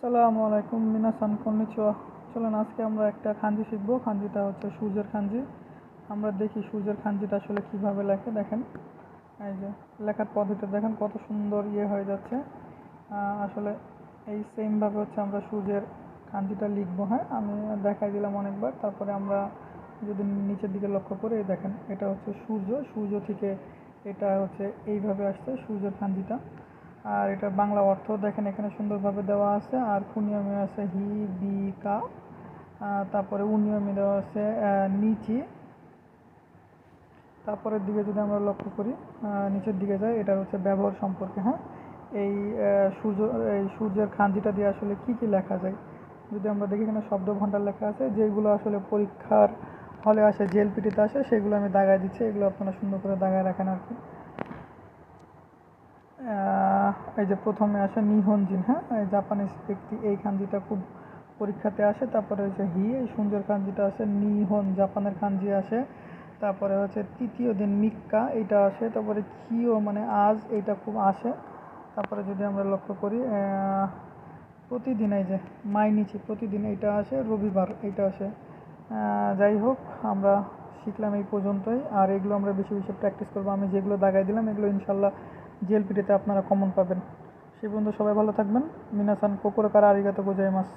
আসসালামু আলাইকুম মিনাসান কন্নিচিওয়া। চলেন আজকে আমরা একটা খাঞ্জি শিখবো। খাঞ্জিটা হচ্ছে সূর্যের খাঞ্জি। আমরা দেখি সূর্যের খাঞ্জিটা আসলে কিভাবে লেখে। দেখেন, এই যে লেখার পদ্ধতিটা দেখেন কত সুন্দর হয়ে যাচ্ছে। আসলে এই সেমভাবে হচ্ছে আমরা সূর্যের খাঞ্জিটা লিখবো। হ্যাঁ, আমি দেখাই দিলাম অনেকবার। তারপরে আমরা যদি নিচের দিকে লক্ষ্য করে দেখেন, এটা হচ্ছে সূর্য। সূর্য থেকে এটা হচ্ছে এইভাবে আসছে সূর্যের খাঞ্জিটা। আর এটা বাংলা অর্থ দেখেন এখানে সুন্দরভাবে দেওয়া আছে। আর কুনিয়মে আছে হি বি কা। তারপরে উনিয়মে দেওয়া আছে নিচি। তারপরের দিকে যদি আমরা লক্ষ্য করি, নিচের দিকে যাই, এটা হচ্ছে ব্যবহার সম্পর্কে। হ্যাঁ, এই সূর্য এই সূর্যের খাঞ্জিটা দিয়ে আসলে কি কি লেখা যায় যদি আমরা দেখি, এখানে শব্দ ভাণ্ডার লেখা আছে। যেগুলো আসলে পরীক্ষার হলে আসে, জেএলপিটিতে আসে, সেগুলো আমি দাগায় দিচ্ছি। এগুলো আপনারা সুন্দর করে দাগায় রাখেন আর কি। এই যে প্রথমে আসে নিহনজিন। হ্যাঁ, এই জাপানিজ ব্যক্তি, এই খাঞ্জিটা খুব পরীক্ষাতে আসে। তারপরে হচ্ছে হি, এই সুন্দর খাঞ্জিটা আসে। নিহন জাপানের খাঞ্জি আসে। তারপরে হচ্ছে তৃতীয় দিন মিক্কা, এইটা আসে। তারপরে কিও মানে আজ, এইটা খুব আসে। তারপরে যদি আমরা লক্ষ্য করি, প্রতিদিন, এই যে মাইনিচি, প্রতিদিন এইটা আসে। রবিবার এইটা আসে। যাই হোক, আমরা শিখলাম এই পর্যন্তই। আর এগুলো আমরা বেশি বেশি প্র্যাকটিস করবো। আমি যেগুলো দাগাই দিলাম এগুলো ইনশাল্লাহ জেএলপিটিতে আপনারা কমন পাবেন। সেই পর্যন্ত সবাই ভালো থাকবেন। মিনাসান কোকোরো কারা আরিগাতো গোজাইমাস।